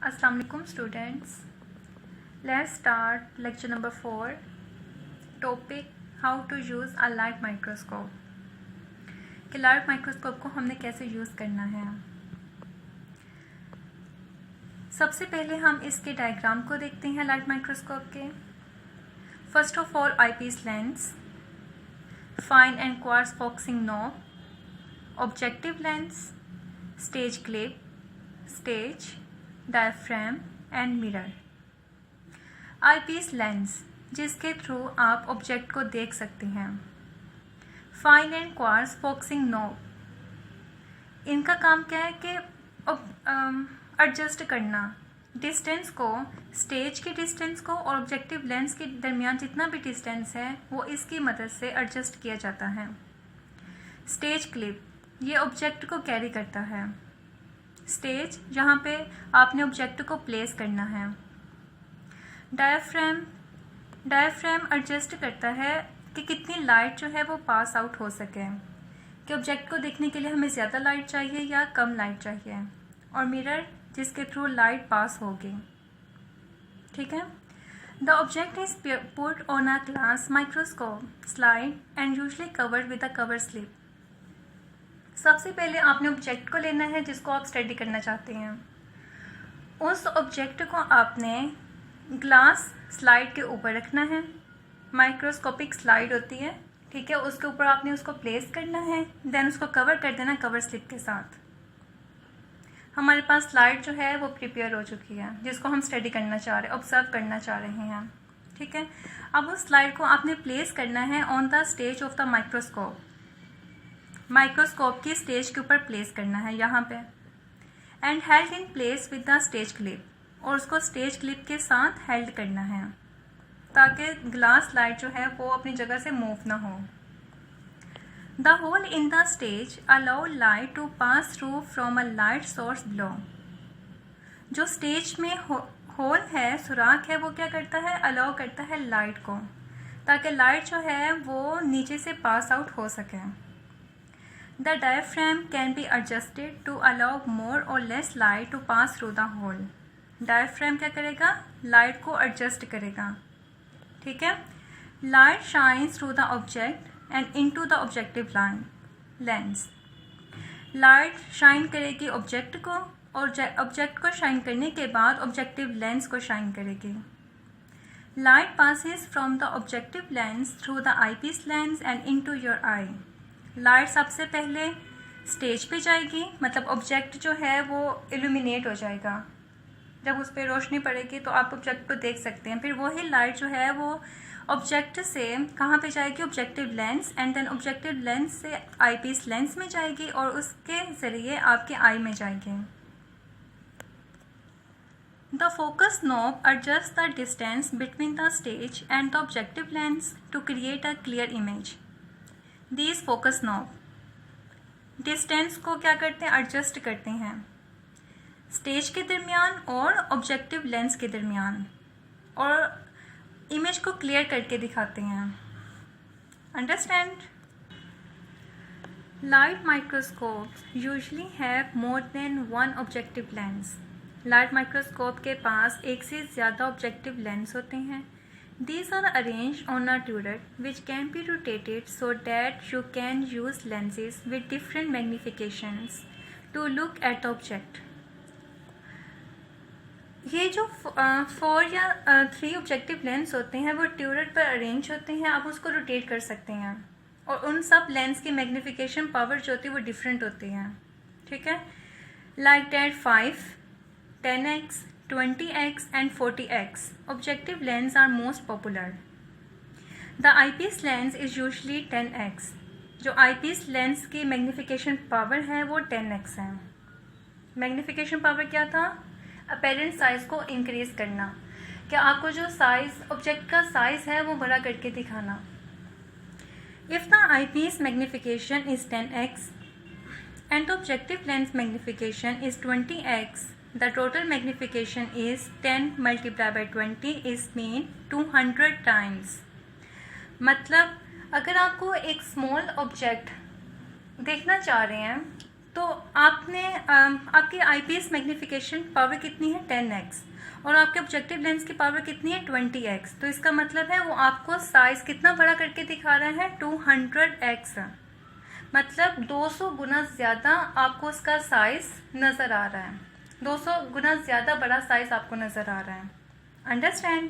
Assalamu alaikum students. Let's start lecture number 4. Topic how to use a light microscope. कि light microscope को हमने कैसे use करना है। सबसे पहले हम इसके डायग्राम को देखते हैं लाइट माइक्रोस्कोप के। First of all eyepiece lens, fine and quartz focusing knob, objective lens, stage clip, stage, diaphragm and mirror. Eyepiece lens जिसके थ्रू आप ऑब्जेक्ट को देख सकते हैं। Fine and quartz focusing knob, इनका काम क्या है कि एडजस्ट करना डिस्टेंस को, स्टेज की डिस्टेंस को और ऑब्जेक्टिव लेंस के दरमियान जितना भी डिस्टेंस है वो इसकी मदद से एडजस्ट किया जाता है। स्टेज क्लिप, ये ऑब्जेक्ट को कैरी करता है। स्टेज, जहाँ पे आपने ऑब्जेक्ट को प्लेस करना है। डायफ्राम, डायफ्राम एडजस्ट करता है कि कितनी लाइट जो है वो पास आउट हो सके, कि ऑब्जेक्ट को देखने के लिए हमें ज़्यादा लाइट चाहिए या कम लाइट चाहिए। और मिरर, जिसके थ्रू लाइट पास होगी। ठीक है। The object is put on a glass microscope slide and usually covered with a cover slip. सबसे पहले आपने ऑब्जेक्ट को लेना है जिसको आप स्टडी करना चाहते हैं। उस ऑब्जेक्ट को आपने ग्लास स्लाइड के ऊपर रखना है। माइक्रोस्कोपिक स्लाइड होती है, ठीक है, उसके ऊपर आपने उसको प्लेस करना है, देन उसको कवर कर देना कवर स्लिप के साथ। हमारे पास स्लाइड जो है वो प्रिपेयर हो चुकी है, जिसको हम स्टडी करना चाह रहे हैं, ऑब्जर्व करना चाह रहे हैं। ठीक है। अब उस स्लाइड को आपने प्लेस करना है on the stage of the microscope. Microscope की स्टेज के ऊपर प्लेस करना है यहाँ पे। And held in place with the stage clip, और उसको स्टेज क्लिप के साथ हेल्ड करना है ताकि ग्लास लाइट जो है वो अपनी जगह से मूव ना हो। The hole in the stage allow light to pass through from a light source below. जो स्टेज में होल है, सुराख है, वो क्या करता है, अलाउ करता है लाइट को, ताकि लाइट जो है वो नीचे से पास आउट हो सके। The diaphragm can be adjusted to allow more और less light to pass through the hole. Diaphragm क्या करेगा, लाइट को एडजस्ट करेगा। ठीक है। Light shines through the object and into the objective lens. Light shine करेगी ऑब्जेक्ट को, और ऑब्जेक्ट को शाइन करने के बाद ऑब्जेक्टिव लेंस को शाइन करेगी। Light passes from the objective lens through the eyepiece lens and into your I. Light सबसे पहले स्टेज पे जाएगी, मतलब ऑब्जेक्ट जो है वो इल्यूमिनेट हो जाएगा। जब उस पर रोशनी पड़ेगी तो आप ऑब्जेक्ट को देख सकते हैं। फिर वही लाइट जो है वो ऑब्जेक्ट से कहाँ पे जाएगी, objective lens, and then objective lens से आईपीस लेंस में जाएगी और उसके ज़रिए आपके आई में जाएगी। The focus knob adjust the distance between the stage and the objective lens to create a clear image. These focus knob distance को क्या करते हैं, एडजस्ट करते हैं स्टेज के दरमियान और ऑब्जेक्टिव लेंस के दरमियान, और इमेज को क्लियर करके दिखाते हैं। Understand. Light microscope usually have more than one objective lens. Light microscope के पास एक से ज़्यादा ऑब्जेक्टिव लेंस होते हैं। These are arranged on a turret which can be rotated so that you can use lenses with different magnifications to look at the object. ये जो 4 या 3 objective lens होते हैं वो ट्यूरेट पर अरेंज होते हैं। आप उसको रोटेट कर सकते हैं और उन सब लेंस की मैग्निफिकेशन पावर जो होती है वो डिफरेंट होती है। ठीक है। Like that 5, 10x, 20x and 40x objective lens are most popular. The eyepiece lens is usually 10x. जो eyepiece lens की मैग्निफिकेशन पावर है वो 10x है। मैग्निफिकेशन पावर क्या था, अपेरेंट साइज को इंक्रीज करना, क्या आपको जो साइज ऑब्जेक्ट का साइज है वो बड़ा करके दिखाना। If the eyepiece magnification is 10x and the objective lens magnification is 20x, the total magnification is 10 multiplied by 20 is mean 200 times. मतलब अगर आपको एक स्मॉल ऑब्जेक्ट देखना चाह रहे हैं तो आपकी आईपीएस मैग्नीफिकेशन पावर कितनी है 10x, और आपके ऑब्जेक्टिव लेंस की पावर कितनी है 20x। तो इसका मतलब है वो आपको साइज कितना बड़ा करके दिखा रहा है 200x, मतलब 200 गुना ज़्यादा आपको उसका साइज नज़र आ रहा है, 200 गुना ज़्यादा बड़ा साइज आपको नज़र आ रहा है। अंडरस्टैंड?